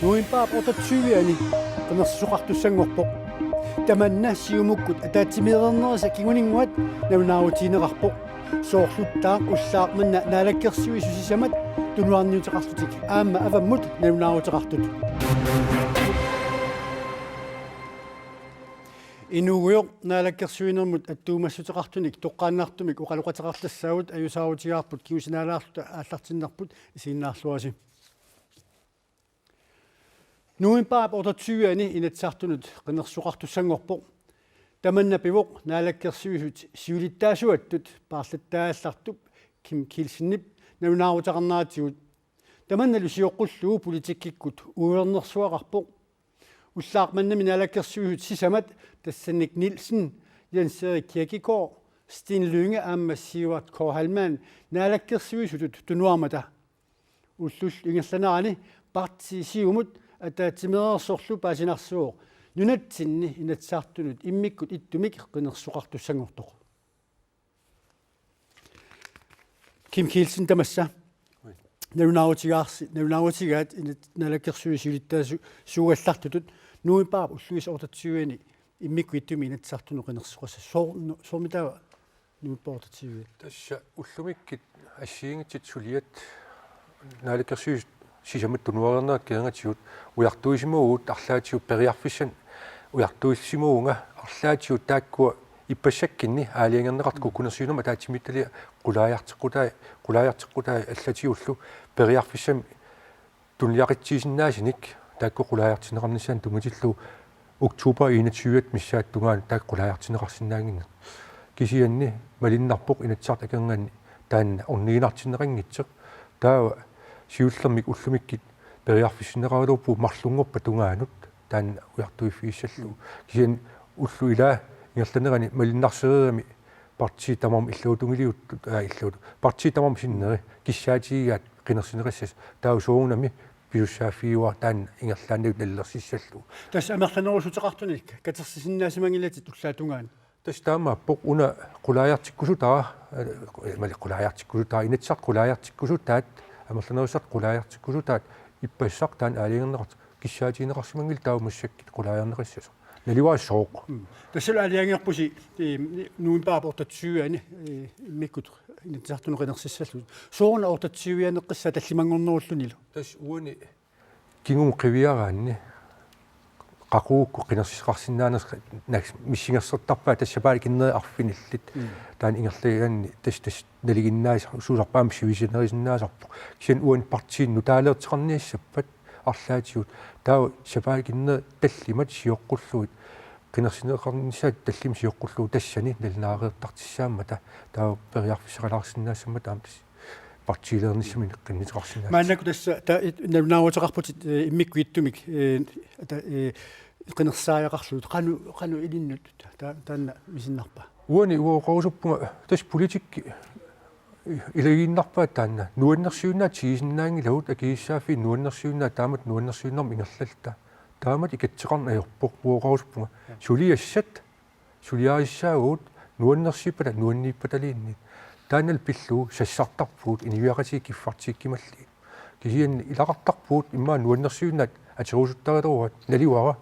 Nuinpaap otatsuiani qenersuqartussangorpoq tamanna siumukkut ataatimilernerisa kiguninguat naunaautiineqarpoq soorluttaa ullaarmanna naalakkersiui susisamat tunuarniuteqarlutik aamma avammut naunaautiqartut inuguyoq naalakkersuinermut attuumassuteqartunik toqqaannartumik uqaluqateqartassaavut ajusaavutigaarput kigusinaalаарluta aallartinnarput isiinnaarluasi Nuinpaap otatsuiani inatsartunut qenersuqartussangorpoq tamanna pivoq naalakkersuisut siulittaasuattut paarlattaallartup Kim Kielsen-nip naunaaruteqarnaatigut tamanna lusioqqullugu politikkikkut uernersuaqarpoq ullaarmannami naalakkersuisut sisamat tassannik Nielsen Jens Erik Kierkegaard Sten Lynge aamma Sievert K. Hallmann naalakkersuisutut tunuarmata ullull ingerlanerani parti siumut атаатимерерсорлу паасинарсуоқ нунатсинни инатсаартунут иммиккут иттумик qenersuqartussangortoq Kim Kielsen тамасса наунааутигаат налаккерсуисилиттаасу сугаллартутут нуипаап уллуис ортатсуани иммикку иттуми инатсаартуну qenersuqassa соормитава нуиппаортатсуи тасса уллумиккит ассиингитсит сулиат налаккерсуис сисамат тунуарернаат киангатсиут уяртуисимуугут арлаатиу периарфиссан уяртуиссимуунга арлаатиу тааккуа иппассаккинни аалиангернеқарт куккунерсиунама таатимиттали qulaajartiqqutaai аллатиуллу периарфиссам тунлиақитсиисиннаасиник таакку qulaajartineqarnissaан тумутиллу октубер 21 миссаат тунгаан таак qulaajartineqarsinnaангинна кисианни малиннарпоқ инатсарт акангаанни таанна орнигинартиннеқангитсеқ таава сиуллермик уллумиккит периарфиссинеқаралууппу марлунгорпа тунгаанут таанна уяртуиффииссаллу кисиан уллу илаа ингерланерани малиннарсериами парти тамам иллуутунгилиуттут иллуут парти тамам синнери киссаатигигаат qinерсинериссас таусуугунами пиуссааффиуар таанна ингерлааннагут наллерсиссаллу тас амерланерусутеқартуник катерсисиннаасимангилати туллаатунгаан тас таамааппоқ уна qulaajartikkusutаа мали qulaajartikkusutаа инатсақ qulaajartikkusutaat амерланерусақ qulaajartikkusutaat иппассақ таан аалингернеқарт киссаатигинеқарсимангил таумассаккит qulaajernеқиссасо наливаа сооқ тассала алиангерпуси нуинпаап ортатсуиани иммиккут инатсартуну qenerсиссаллу соорна ортатсуианеққисса таллимангорнеруллунилу тас уани кингум қивиараанни qaqukku qenersisqarsinnaaners миссингерсертарпаа тассапаали киннери арфиниллит таан ингерлиганни тас налигиннаас сууларпаами сивисинерисиннаасарпу кисин уан партиин нутаалеертеқарниассаппат арлаатиут таа сапаали киннери таллимат сиоққуллуит qenersинеқарнissaат таллим сиоққуллуу тассани налнаареэртартиссаамата таа периарфисеқалаарсиннаассама таамтас партилерниссами qinнитеқарсинаа мааннаку тасса навнаавутеқарпутит иммикку иттумик qenersaajaqarlut qanu ilinnut taanna misinnerpa уани уоқорусуппунга тас политикки илагииннарпаат таанна нуаннерсиуннаат сигисиннаангилавут акииссааффи нуаннерсиуннаат таамат нуаннерсиуннарми ингерлалта таамат икатсеқарна аёрпоқ уоқорусуппунга сулиассат сулиаариссаагуут нуаннерсиппата нуаннииппаталиинни таанал пиллуу сассартарпуут инивиақати киффартиккималли кисианни илақартарпуут иммаа нуаннерсиуннаат атерусуттаритеруат наливара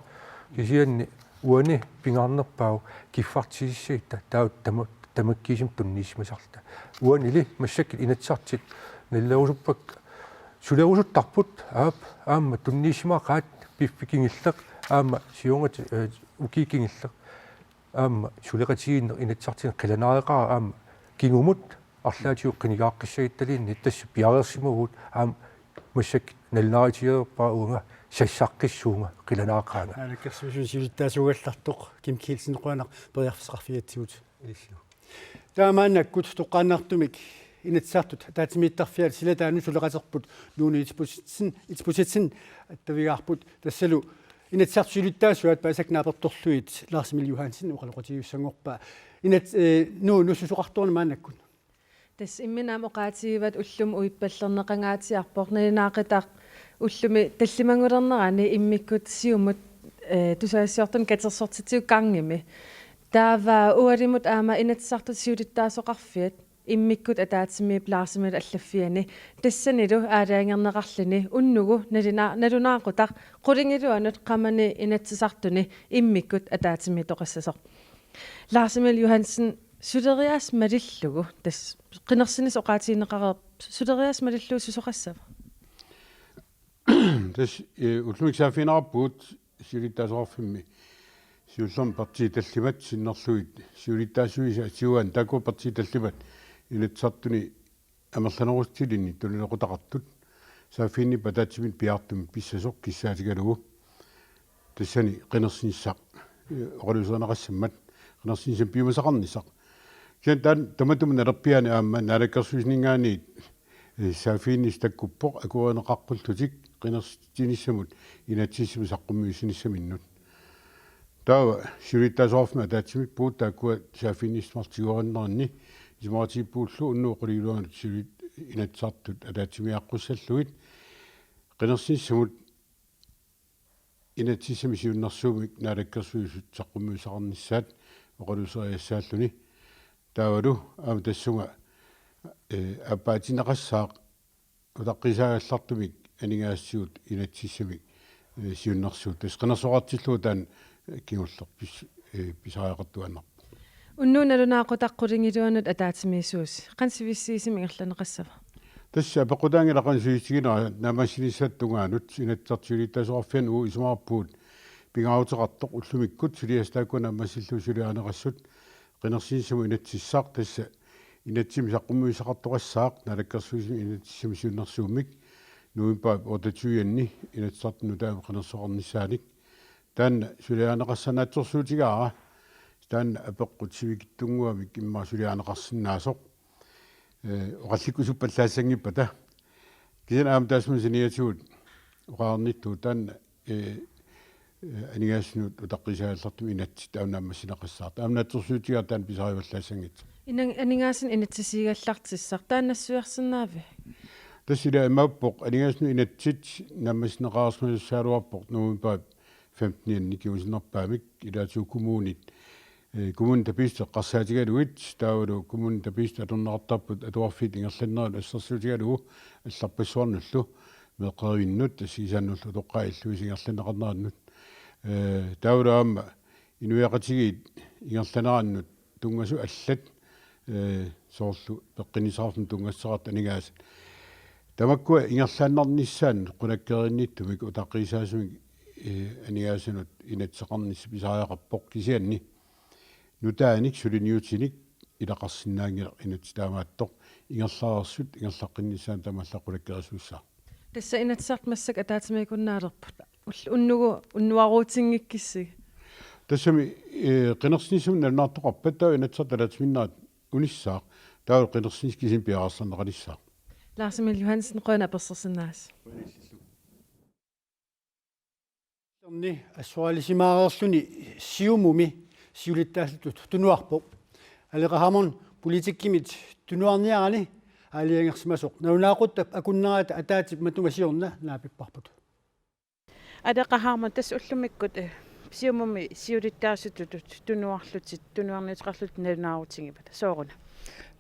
кисианни уани пингаарнерпау киффартисиссаитта таут тамаккисим тунниисмасарта уанили массаккит инатсартит наллерусуппак сулерусуттарпут аама тунниисимаақаат пиффикингиллеқ аама сиунгат укикингиллеқ аама сулеқатигиннер инатсартин қиланаареқаа аама кингумут арлаатиу қинигааққиссагитталиинни тасса пиареерсимагуут аама массак налнааритиерпаа уунга сассаққиссуунга қиланаақаага алаккерсуусилиттаасугаллартоқ Kim Kielsen қуанақ периарфисеқарфиатсигут илиллу таамааннаккут тоққааннаартумик инатсаартут таатимииттарфиал силатаану сулеқатерпут нууни итспуситсин аттавигаарпут тассалу инатсаартсулиттаасуат паасакнааперторлуит Lars Emil Johansen уқалоқатигуссангорпаа инат нуусусоқартуарна мааннаккут тас имминаамоқаатигиват уллум уиппаллернеқангаатиарпор налинаақитаа уллуми таллимангулернерани иммиккут сиумут тусаассиортун катерсортитиу кангими таава уалимут аама инатсартут сиулиттаасоқарфиат иммиккут атаатсими плаарсимил аллаффиани тассанилу аалаангернеқарлини уннугу налунаақутақ қулингилуанут қамани инатсисартуни иммиккут атаатсими тоқассасоқ Lars-Emil Johansen сулериас малиллугу тас қинерсинис оқаатиинеқарерп сулериас малиллуу сусоқассава тас уллумиксаафинараппуут сиулиттаасоорфимми сиуллерм партииталлимат синнерлуит сиулиттаасуиса атиуан таку партииталлимат илатсартуни амерланерустилинни тулунеқутақартут саафинни патаатсимит пиартум писсасоқ киссаатигалугу тассани қинерсиниссақ оқалусернеқассаммат қинерсинисам пиумасақарнисақ киан таан таматум налерпиани аама налаккерсуиснингаани саафиннис таккуппоқ акуанеқаққултутик қинерсиниссамут инатсиссиму саққуммиусиниссаминнут таа сиулиттаасоорфма таатсимит пуут тааккуа саафиннис мартигуарнерни исмаатиппууллу уннуоқалилуанут сиулит инатсартут атаатсимиаққуссаллуит қинерсиниссамут инатсиссами сиуннэрсуумик налаккерсуисут саққуммиусақарниссаат оқалусериассааллуни таавалу аама тассунга апаатинеқассаақ утаққисаагаллартумик анигаассуут инатсиссамик сиуннэрсуут тас қинерсоқартиллуу таан кигуллерпис писариақартуаннарпу уннууналунаақутаққулингилуанут атаатсимиисуус қансивиссиисими ингерланеқассава тасса пеқутаангилақан суитигина намассинissаттунгаанут синатсартсулиттасоорфиан уу исмаарпуут пингааутеқартоқ уллумиккут сулиастааккуна массиллу сулиаанеқассут қинерсиниссаму инатсиссаақ тасса инатсими саққуммуисақартоқассаақ налаккерсуисми инатсими сиуннэрсуумик нуимпаа отатуианни инатсартну таама қинерсоқарниссааник таан сулиаанеқассанаатсорсуутигаара таан апеққут сивикиттунгуамик иммаа сулиаанеқарсинаасоқ оқалликкусуппаллаассангиппата кисен аам таасмун синиатигут оқаарнитту таан анигааснут утаққисааллартум инатсит тауннааммассинеқассаарта аамнаатсорсуутигаа таан писариваллаассангит инан анигаасин инатсисигаллартиссар тааннассуерсинаави тассила имааппоқ анигаасну инатсит наммаснеқарсмассааруарпоқ нуумпаа 15-ни киусинерпаамик илаатуу коммуунит коммун табистеққарсаатигалуит таавалу коммун табист аторнеқартарпут атуарфит ингерланнерал ассерсуутигалугу алларпассуарнуллу меққаривиннут тассисаануллу тоққаиллуис ингерланеқарнераннут таавалу аама инуяқатигиит ингерланераннут тунгасу аллат соорлу пеққинисаарфум тунгассарат анигаасат тамаккуа ингерлааннарниссаан қунаккеринниттумик утаққисаасумик анигаасанут инатсеқарнисс писариақарпоқ кисианни нутааник сулиниутиник илақарсинаангила инатситаамааттоқ ингерлаарсут ингерлаққиннissaан тамаллаққулаккерисууссаа тасса инатсарт массак атаатимикуннаалерпут уннугу уннуаруутингиккиссиг тассами қинерсинисум налнаартоқарпаттаа инатсарт алаатиминнаат униссаақ таавал қинерсинис кисин пиарарланеқалиссаа Lars-Emil Johansen qøna персерсинаас Ni asualisимаарерлүни сиумуми сиулиттааллутут тунуарпо алеқаhamon политиккимит тунуарниарани аалиангерсимасоқ наунаақуттап акуннерата атаатип матумасиорна наапиппарпут алеқаhamon тас уллумиккут сиумуми сиулиттаасутут тунуарлутит тунуарниутеқарлут налунаарутингипата сооруна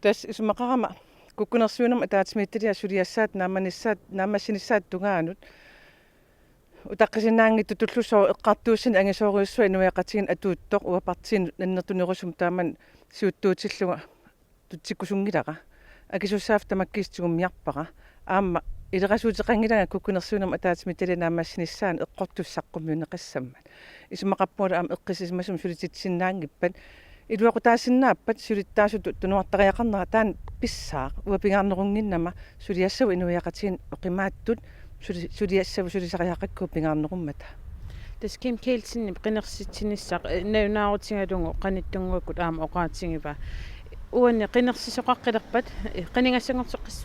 тас исмақарама куккунерсуунерма атаатимитталиа сулиассаат нааманиссаат наамассинissаат тунгаанут утаққисинаангитtu туллусоо эққартуусин ангисоориуссуа инуяқатигин атууттоқ уапартиин наннертунерусум тааман сиуттуутиллуга тутсиккусунгилара акисуссаав тамаккиистигуммиарпара аама илерасуутеқангилага куккунерсуунерма атаатимитталиа наамассинissаан эққортуссаққуммиунеқассаммат исмақаппула аама эққисисмасум сулититсиннаангиппат илуақутаассиннааппат сулиттаасуту тунуартариақарнера таан писсаақ уапингаарнерунгиннама сулиассау инуяқатигин оқимааттут сулиассаву сулисариақакку пингаарнеруммата тас Kim Kielsen qinерситсиниссақ наунаарутингалугу qaниттунгуаккут аама оқаатингива уанни qinерсисоқаққилерпат qaningassangorteqqis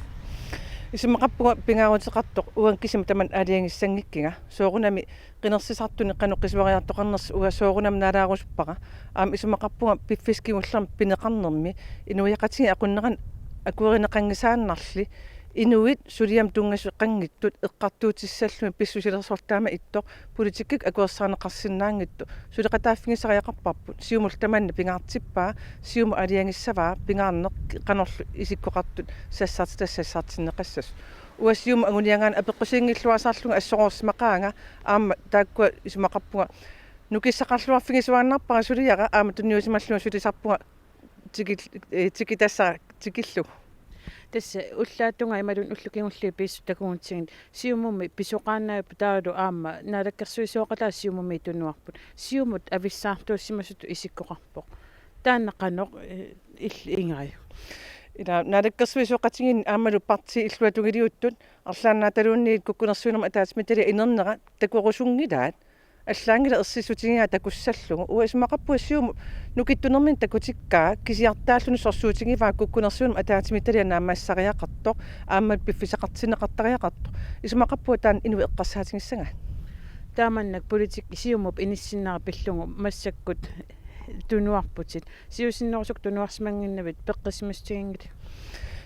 исмақаппуга пингаарутеқартоқ уан кисим таман алиангиссангиккига соорунами qinерсисартуни қануққисуариартоқарнерс уа соорунам наалаарусуппара аама исмақаппуга пиффискигуллерм пинеқарнерми инуяқатиги ақуннеран акуеринеқангисааннарли Inuit suliam tungasqangittut eqqartuutissallumi pissusilersortaama ittoq politikkik akuersaarneqarsinnaangittu suliqataaffigisariaqarparput siumul tamanna pingaartippaa siumu aliangissavaa pingaarneq qanorlu isikkoqartut sassartinneqassas uassium anguniangaan apeqqusingilluasaarlunga assoqorsimaqaanga aamma taakkua isumaqarpunga nukissaqarluarfigisuaannarpara suliaqa aamma tunniusimallunga sulisarpunga tikitassa tässä ullaattunga imadun ullukingulli piissu takuuntsingin siumummi pisoqaannaayappu taalu aamma naalakkersuisoqalaa siumummi tunnuarput siumut avissaartuussimasut isikkoqarpoq taannaqanoq ingari ila naalakkersuisoqatingin aammalu parti illuatungiliuttut arlaannaataluunniit kukkunersuunerma ataasmitali inerneqa takuorusungilaat аллаангила ерсисутигиа такуссаллугу уисмақаппуассиуму нукиттунермин такутиккаа кисиартааллуну сорсуутигиваа куккунерсуунум атаатимиталиа наамаассариақартоқ ааммат пиффисақартинеқартариақарто исмақаппуа таан инуи эққарсаатингиссага тааманнак политик сиумуп иниссиннара пиллугу массаккут тунуарпутит сиусиннерусук тунуарсимангиннавит пеққисимастигингит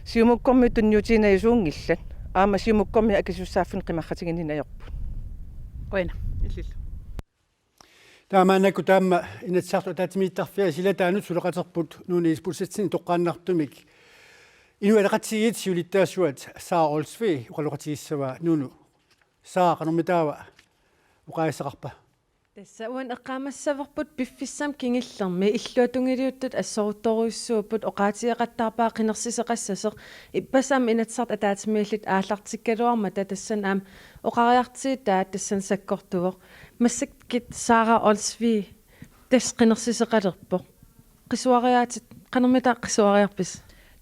сиумуккорми тунниутинаисуунгиллат аама сиумуккорми акисуссааффин қимарратигиннинаёрпут оина иллил таамаанакку таама инатсаарту таатимииттарфиа силатаанут сулеқатерпут нууниис пулсатсин тоққааннартумик инуалеқатсигит сиулиттаасуат саа олсви уқалоқатигиссава нуну саа қанормитаава уқаиссақарпа Tässä uan eqqaamassaverput piffissam kingillermi illuatungiliuttut assoruttoruissuuput oqaatiaqattaarpaa qinersiseqassaseq ippasam inatsart ataatimiillit aallartikkaluarma tatassan aam oqariartiitaa tassan sakkortuvoq massakkit saara olsvi tas qinersiseqalerpoq qisuariaatit qanermitaa qisuariarpis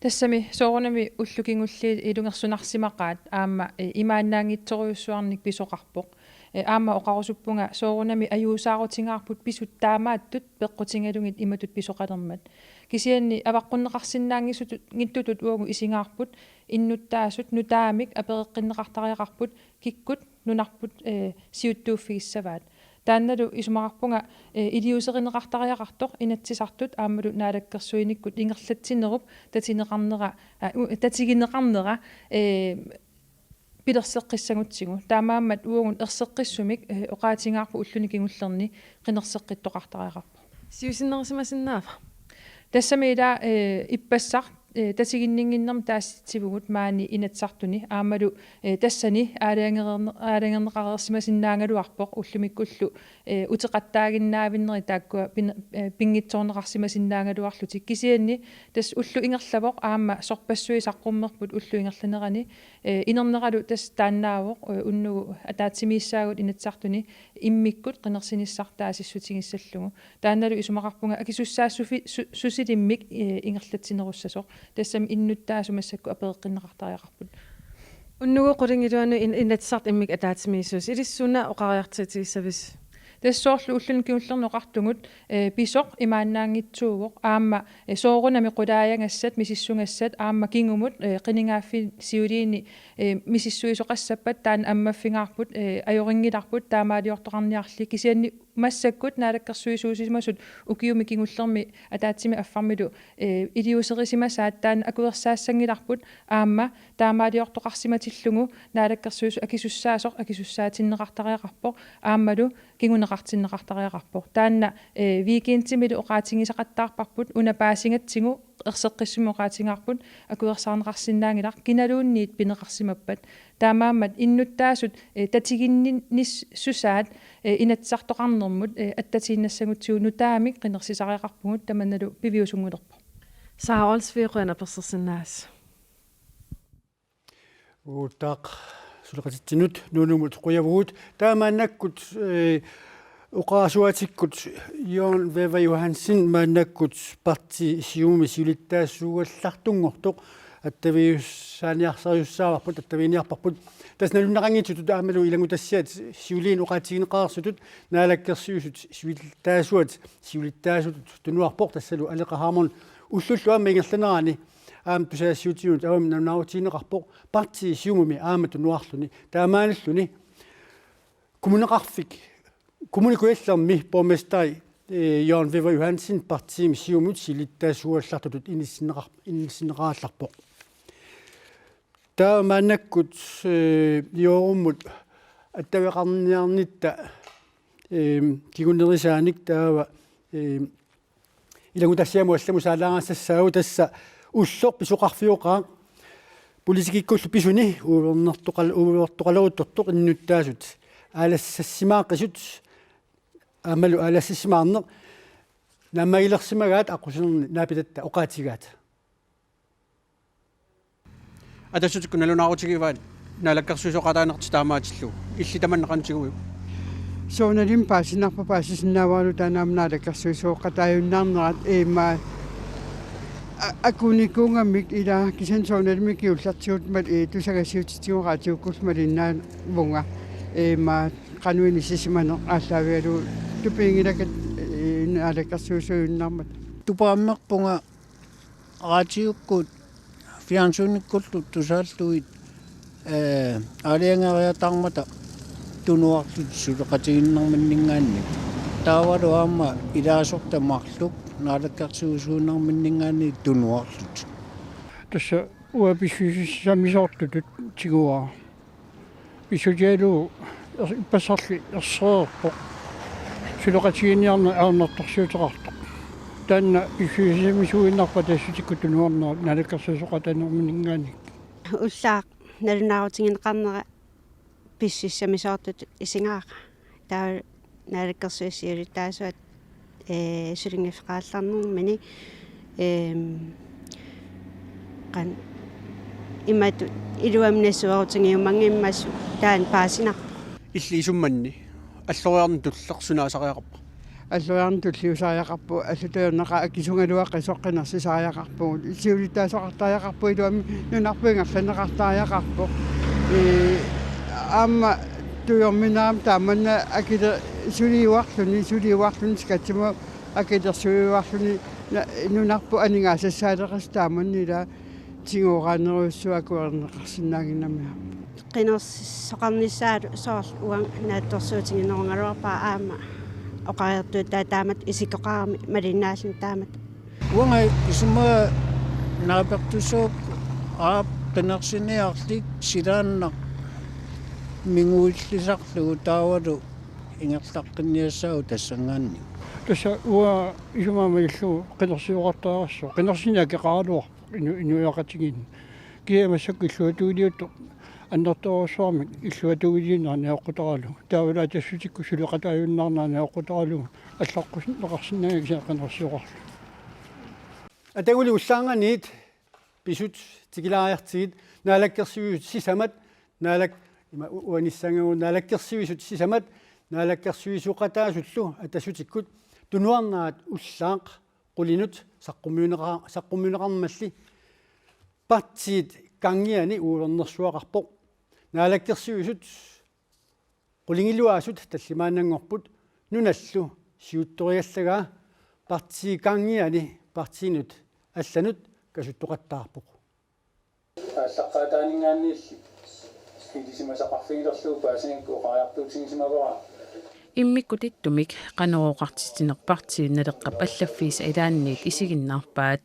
тассами соорунами уллукингулли илунгерсунарсимақаат аама имааннаангитсориуссуарник писоқарпоқ аама оқарусуппунга соорунами аюусаарутингаарпут писут таамааттут пеққутингалугит иматут писоқалермат кисианни аваққуннеқарсинаангисутут гиттутут уагу исингаарпут иннуттаасут нутаамик апереққиннеқартариақарпут киккут нунарпут сиуттууффигиссаваат таанналу исумақарпунга илиусеринеқартариақартоқ инатсисартут аамалу наалаккерсуиниккут ингерлатсинеруп татигинеқарнера пилерсеққиссагутсигу таамааммат уугун ерсеққиссумик оqaатингаарпу уллуникингуллерни қинерсеққиттоқартариақарпу сиусиннерсимасиннаава тассамиила иппассар татигиннингиннерм таасситсивгут маани инатсартуни аамалу тассани аалаангернеқарерсимасиннаангалуарпоқ уллумиккуллу утеқаттаагиннаавиннери тааккуа пингитсоорнеқарсимасиннаангалуарлутик кисианни тас уллу ингерлавоқ аама сорпассуи саққуммерпут уллу ингерланерани инернералу тас тааннаавоқ уннугу атаатсимииссаагут инатсартуни иммиккут қинерсиниссартаасиссутигиссаллугу таанналу исумақарпунга акисуссаассуфи сусилиммик ингерлатсинеруссасоқ тассам иннуттаасумассакку апереққиннеқартариақарпут уннугу қулингилуану инатсарт иммик атаатимииссус илиссуна оқариартитигиссавис тассоорлу уллункиуллернеқартугут писоқ имааннаангитсуугоқ аама соорунами қулааянгассат мисиссунгассат аама кингумут қинingaaффи сиулиини мисиссуисоқассаппат таан аммаффингаарпут ajoriнгиларпут таамаалиортоқарниарли кисианни массаккут наалаккерсуисуусимасут укиуми кингуллерми атаатсими аффармилу илиусерисимасаат таан акуерсаассангиларпут аама таамаалиортоқарсиматиллугу наалаккерсуису акисуссаасоқ акисуссаатиннеқартариақарпоқ ааммалу кингунеқартиннеқартариақарпоқ таанна викиинтимилу оqaатингисақаттаарпарпут унапаасингатсигу ерсеққиссуми оqaатингаарпут акуерсаарнеқарсинаангилар киналуунниит пинеқарсимаппат таамааммат иннуттаасут татигинниссусаат инатсартоқарнермут аттатииннассагутсуу нутаамик қинерсисариақарпугут таманналу пивиусунгулерпо сааролсвиқуана персерсиннаас уутаақ сулеқатитсинут нуунумут қуявуут таамааннаккут уқаасуатиккут Jørn Veva Johansen мааннаккут парти сиуми сиулиттаассуугаллартунгортоқ аттавиуссааниарсариуссааварпут аттавиниарпарпут тасналуннақангитсутут аамалу илагутассиат сиулиин уқаатигинеқарсутут наалаккерсиусут сиулиттаасут тунуарпоқ тассалу алеқахаамон уллуллу аама ингерланерани аам тусаассиутигунут авам наутинеқарпоқ парти сиумуми аама тунуарлуни таамааналлуни коммунеқарфик kommunikuellерми borgmester Jørn Veva Johansen partiim siumut silittaasuallartutut inissineraallарпоq таамаанаккут иоруммут аттавеқарниарнитта кигуннерисааник таава илагу тассиаму алламу саалаагассассаагу тасса уллор писоқарфиоқаа политикиккуллу писуни увернартоқалеруттортоқ иннуттаасут аалассассимааққисут амалу аалассассимаарнеқ наммагилерсимагаат аққусерни наапитатта оқаатигаат атассутикку налунаарутигиваат налаккерсуисоқатаанерти таамаатиллу илли таманнеқантигуи сооналим паасинарпа паасисиннаавалу танаамнаалаккерсуисооқатааюннаарнерат эимаа акуникунгамик ила кисан сооналими киуллартиут мал тусагасиутитигораатиуккус малиннаа вунга эимаа кануини сисиманеқ ааллаавиалу тупингилакат наалаккерсуисоюннаармат тупааммерпунга раатиуккут фиансуниккуллу тусааллуит алиангариатармата тунуарлут сулеқатигиннэрминнингаанни таавалу аама илаасорта марлук наалаккерсуусууннэрминнингаанни тунуарлут тасса уаписуисамисоортутут тигуаа писужеалу пассарли ерсеерпо сулеқатигинниарна аернэрторсуутеқартоқ таанна писуисамисуиннарпа тассутикку тунуарнера наалаккерсуусоқатаанерминнингаанни уллаақ налунаавутингинеқарнера писсиссамисоортут исингааqa таа наалаккерсуиссиулиттаасуат сулингифеқаалларнэрмани qan имату илуамнасуарутингиумангиммасу таан паасинар илли исумманни аллориарни туллерсунаасариақарпа аллуярн туллиусааяқарпу аллутаернеқа акисунгалуаққисоққинарсисааяқарпу сиулиттаасоқартааяқарпу илуами нунарпуингерланеқартааяқарпу аама туйорминаам тааманна акила сулиуарлуни скатсима акилерсуиуарлуни нунарпу анингаасассаалеқас тааманнила тингораанеруссуакуернеқарсинаагиннамиа qinерсоқарниссаалу соорл уан наатторсуутингинерунгаруарпаа аама оқариартуут таамат исикоқарами малиннааллин таамат уанга исума наапертусоок пенерсиниарлик силаанна мингуиллисарлугу таавалу ингерлаққинниассаагу тассангаанни тасса уа исумаамаиллу қинерсиуқартаарассо қинерсиниакеқаралуарпо инуяқатигин киамассакку иллуатуилиутто аннэрторуссуармик иллуатуилииннарни оққутаралу таавала тассутикку сулеқатааюннаарнаани оққутаралу аллаққусиннеқарсинаагиса қинерсиуқарлу атагули уллаанганиит писут тикилаариартигит наалаккерсуисут сисамат наалак уаниссангагу наалаккерсуисут сисамат наалаккерсуисуқатаасуллу атассутиккут тунуарнаат уллаақ qulинут саққуммиунеқармалли партиит кангиани уулернерсуақарпоқ наалаккерсуисут qulingilluaasut таллимаанангорпут нуналлу сиутториаллагаа партии кангиани партиинут алланут касуттоқаттаарпоқ аллаққаатаанингаанниилли хилисимасақарфигилерлуу паасингку оқариартуутингисимавара иммиккутиттумик qanoroqartittinerpartii naleqqap allaffiisa ilaanniit isigиннаарпаат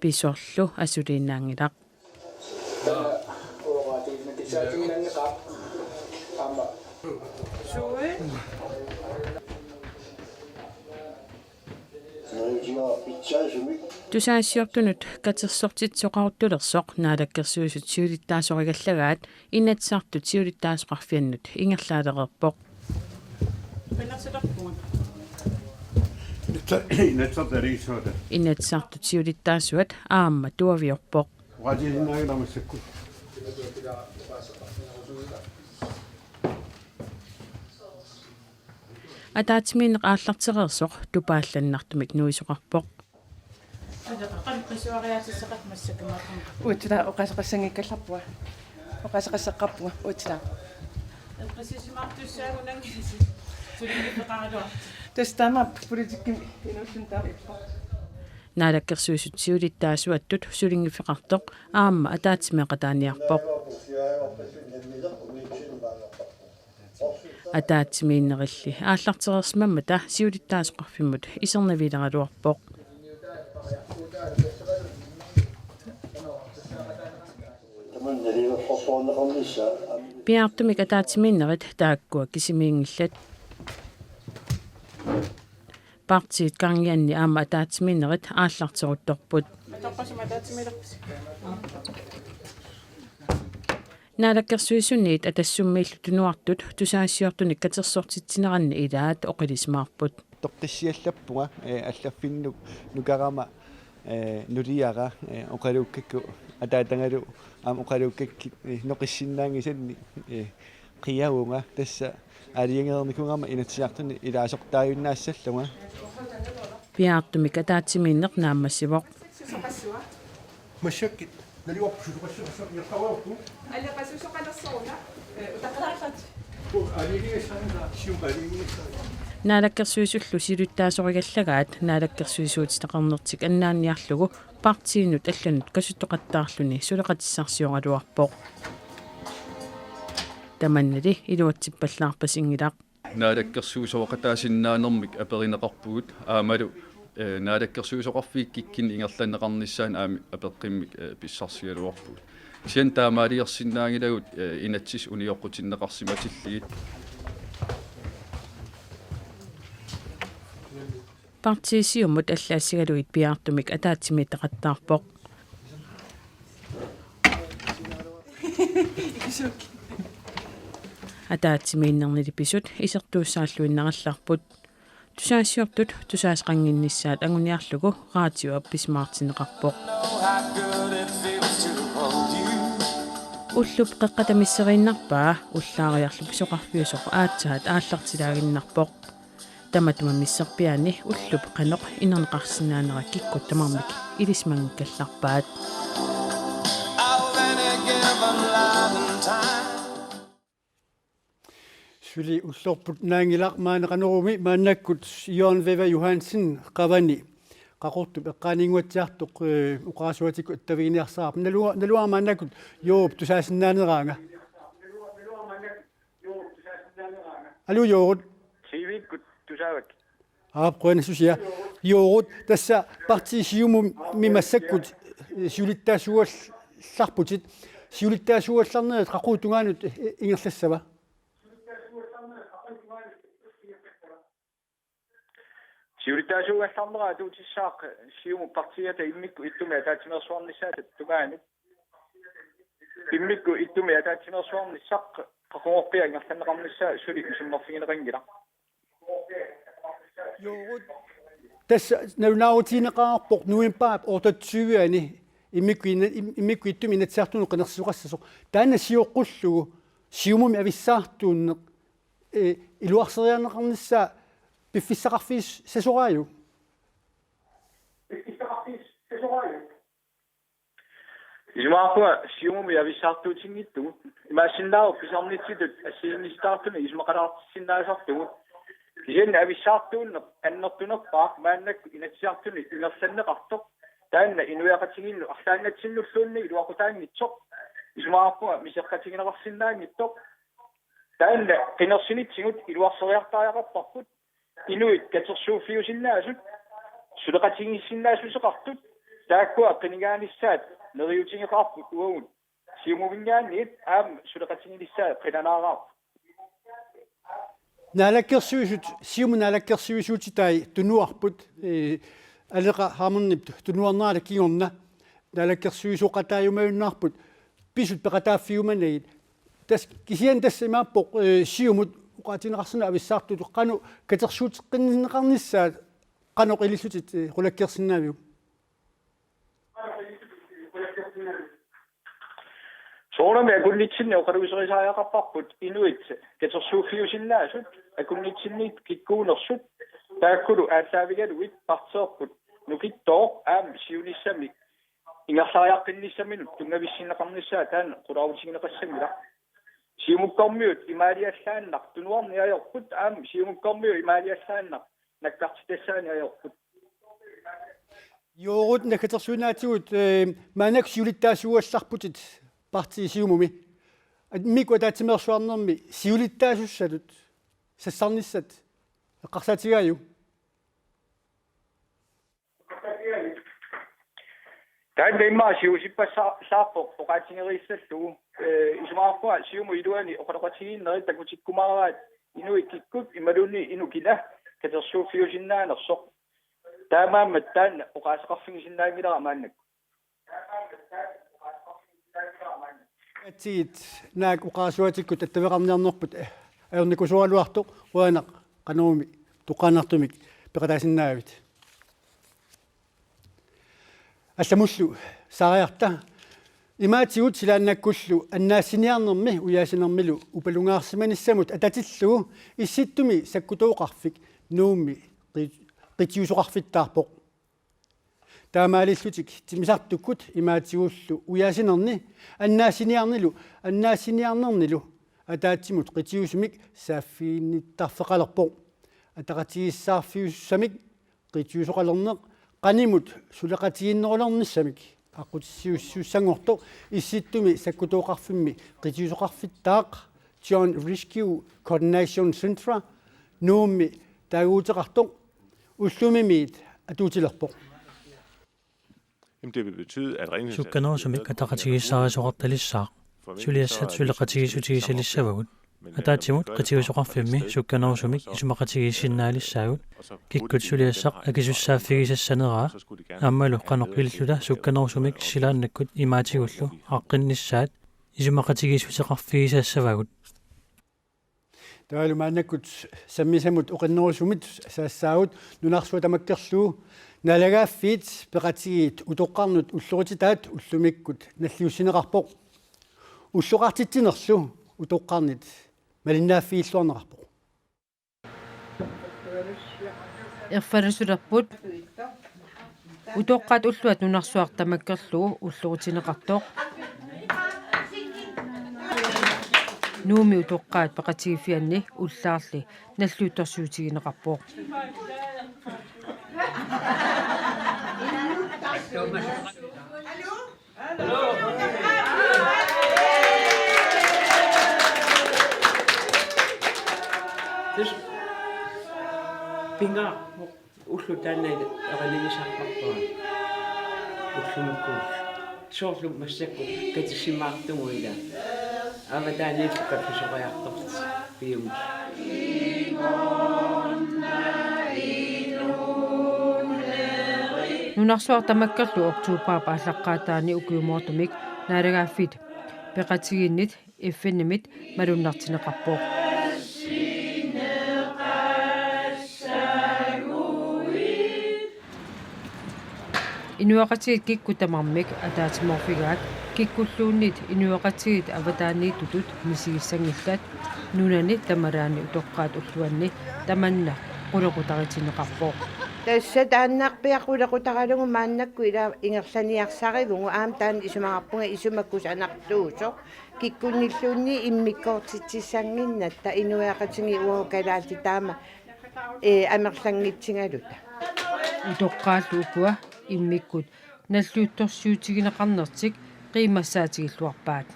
писорлу асулииннаангилақ тусаассиортунут катерсортитсоқаруттулерсоқ наалаккерсуисут сиулиттаасоригаллагаат инатсаартут сиулиттаасоқарфианнут ингерлаалерерпоқ инатсаартут сиулиттаасуат аама туавиорпоқ уатисинаагиламассакку атаатимиинеқ ааллартерерсоқ тупаалланнартумик нуисоқарпоқ утила оқасеқассангиккалларпуа оқасеқассеққарпуга утила тестамап политикки инуссунтаариппа наалаккерсуисут сиулиттаасуаттут сулингифеқартоқ аама атаатимеқатааниарпоқ атаатимииннерилли ааллартерерсмамма та сиулиттаасоқарфиммут исернавилералуарпоқ Oqorneqarnissa Piartumik ataatimiinnerit taakkua kisimiingillat. Partiit kangianni aama ataatimiinnerit aallarteruttorput. Naalakkersuisunniit atassummiillu tunuartut tusaasiortunik katersortitsineranni ilaat oqilismaarput. Toqqissiallappuga allaffinnuk nukarama nuliara oqaluukkakku ataatangalu oqaluukkakki noqissinnaangisanni qiyaunga tassa aliangeernikungama inatsiartuni ilaasortaayunnaassallunga Piartumik ataatimiinneq naammassivoq. Mashakkit naliuarpusuqassuqassu iqawaartu Аллеқасусоқалерсоруна утаққалаақат. Naalakkersuisullu siluttaasorigallaгаат naalakkersuisuutitaqarnertik annaanniarlugu partiinut allanut kasuttoqattaarluni suleqatissarsioralуарпоq. Tamannali iluatsippallaarpasingilaq. Naalakkersuusoqataasinnaanermik aperineqarpugut aamalu naalakkersuusoqarfiikkikkin ingerlanneqarnissaan aami apeqqimmik pissarsigaluarpugut. Sian taamaaliarsinnaangilagut inatsis unioqqutinnaqarsimatilligit. Partiisiumut allaassigaluit piartumik ataatimiittaqattaarpoq. Ataatimiinnernilisut isertuussaalluinnarallarput. Tusaassiortut tusaasqanginnissaat anguniarlugu radio appismaartineqarpoq. Ullup qeqqatamisserinnarpaa ullaariarlup soqarfiusoq aatsaat aallartilaaginnarpoq. Tamatuma misserpiani ullup qanoq inerneqarsinnaanera kikkut tamarmik ilismangkallarpaat. Suli ullorput naangilaq maaneqanerumi maannakkut Jørgen Veva Johansen qavani qaqortup eqqaaninguatsiartoq uqaasuatiku attaviiniarsaarp nalua maannakkut yoop tusaasinnaaneraanga alu yoorut sivikkut tusaavak aapqoanassusia yoorut tassa partisiumum mimassakkut siulittaasuallarputit siulittaasuallarneet qaquutungaanut ingerlassava siulitaasuugallarneraa tuutissaaq siumu partiata immikku ittumi ataatimersuarnissaat tugaanut immikku ittumi ataatimersuarnissaq qaqorpia ingerlanneqarnissaa suli summarfigineqangila yoorut tassa nalunaarutiineqaarpoq nuimpaap ortatsuuani immikku ittumi inatsiartunu qanersuqassasoq taanna siuqqullugu siumumi avissaartuunneq iluarseriarneqarnissaa piffissaqarfiis sasoraaju ismaaqua siumumi avissaartuutinnittu imaasinnaau pisarnitsitut assiinnistaartuni ismaqalaartissinnaasartugu kisen avissaartuunneq annertunerpaaq maannakku inatsiartuni ingersanneqartoq taanna inuiaqatigillu arlaangatsinulluunni iluaqutaangitsoq ismaaqua miseqqatigineqarsinnaangittoq taanna qinersinitsingut iluarseriartaajaqarparput inuit katersuuffiusinnaasut suleqatingissinnaasuseqartut taakkua qinigaanissaat neriutigiqarput uagun siumuvingaanniit aam suleqatingilissaat qinanaaraarp naalakkersuisut siumu naalakkersuisuutitai tunuarput aleqa haamernip tunuarnaala kingorna naalakkersuisuqataayumayunnaarput pisut peqataaffiumanagit tas kisian tassimaappoq siumut uqaatineqarsina avissaartut qanu katersuutiqqinneqarnissaat qanoq ilissutit qulakkersinnaaviu soorami akunnitsinni oqaruiserisaajaqarparput inuit katersuuffiusinnaasut akunnitsinniit kikkuunersut taakkulu aallaavigaluit parteerput nukittooq aam siunissami ingerlaajaqqinnисsamинут tungavissinneqarnissaa taana qulaavutigineqassamila siumukkormiut imaaliallaannaq tunuarniajorput aam siumukkormiu imaaliallaannaq nakkartitassaani ajorput yoorut nakatersuunaatigut maanak siulittaasuuallarputit partisiumumi mikku ataatimersuarnermi siulittaasussatut sassarnissat eqqarsaatigaaju Taimma imma siusippa saarpo toqaatingerissallu isumaarpua siumu iluani oqaloqatigiinnerit takutikkumaraat inui kikkut imalunni inukila katersuuffiusinnaanersoq taamaammat taanna oqaasaqarfigisinnaangilera maannak atsigit naak uqaasuatikkut attaveqarniarnerput ayornikusualuartoq uanaq qanuumi tuqqaanartumik peqataasinnaavit алламуллу саариарта имаатигут силааннаккуллу аннаассиниарнерми уяасинермилу упалунгаарсиманиссамут ататиллугу исситтуми саккутооқарфик нуумми qitiusoqarfittaarpoq таамаалиллутик тимисартуккут имаатигууллу уяасинерни аннаассиниарнернилу атаатсимут qitiusumik сааффиинниттарфеқалерпоq атақатигиссаарфиуссамик qitiusoqалернеқ qanimut sulaqatiginnerulornissamik aqutissiussangorto issittumi sakkutooqarfimmi qitiusoqarfittaaq Joint Rescue Coordination Centre nuummi taaguuteqartoq ullumimiit atuutilerpoq Det vil betyde, at sukkanerusumik ataqatigissaarisuqartalissaaq suliassat sulaqatigisutigisalissavagut атаатимут qitiusoqarfimmi sukkanerusumik isumaqatigissinnaalissaagut kikkut suliassaq akisussaaffigисассанераа ааммалу qanorqillula sukkanerusumik silaannakкут имаатигуллу аққиннissaat isumaqatigisutеқарфигисаассавагут таалумааннаккут саммисамут оқиннерусумит саассаагут нунарсуа тамаккерлуу налагааффиит пеқатигиит утоққарнут уллурититаат уллумиккут наллиуссинеқарпоқ уллуқартитсинерлу утоққарнит малиннааффииллуарнеқарпоқ ерфалусулерпут утоққаат уллуат нунарсуар тамаккерлугу уллурутинеқартоқ нууми утоққаат пеқатигиффианни уллаарли наллуутторсуутигинеқарпоқ Pinga ullutaanna eranigisarpartua ullumukkuus soorlu massakku katissimaartunguila avataaniillu kappisoqajartort piumus нунарсуар тамаккерлу октуупаа пааллаққаатаани укиумоортумик наалагааффит пеқатигиннит иффиннимит малуннартинеқарпоқ инуақатигит киккутамармик атаатиморфигаат киккуллууннит инуақатигит аватааниитутут мисигиссангиллат нунани тамараани утоққаат уллуанни таманна qulaqutaritinneqarpoq тасса тааннаарпиақулеқутаралугу мааннакку ила ингерланиарсаривугу аам таан исумақарпунга исумаккус анартуусо киккунниллуунни иммиккоортитсиссангиннатта инуяақатиги уокалаати таама амерлангитсингалута утоққааллуукуа иммиккут наллуутторсуутигинеқарнертик қимассаатигиллуарпаат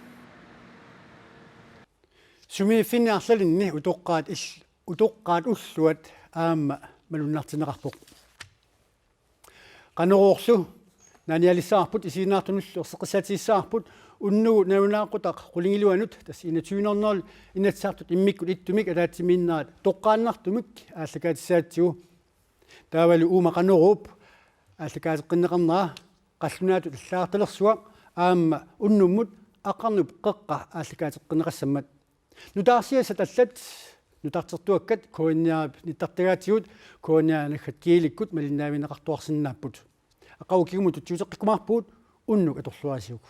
сумииффинниарлалинни утоққаат уллуат аама малуннартинеқарпоқ qanoroorlu naanialissaarput isiinaartunullu erseqissaatiissаарput unnugu naunaaqqutaq qulingiluanut tas inatuinernerl inatsaartut immikkut ittumik alaatsimiinnaat toqqaannartumik ааллакаатиссаатсигу таавалу uuма qanuruup ааллакаатеққиннеқарнера qallunaatu иллаарталерсуа аама уннуммут аққарнуп қеққа ааллакаатеққинеқассаммат нутаарсиаса таллат нутартертуаккат коинниарап ниттартагаатигут коинниаанаггат кииликкут малиннаавинеқартуарсиннааппут ақау кигуму тутсуутеққикумаарпуут уннук аторлуасиук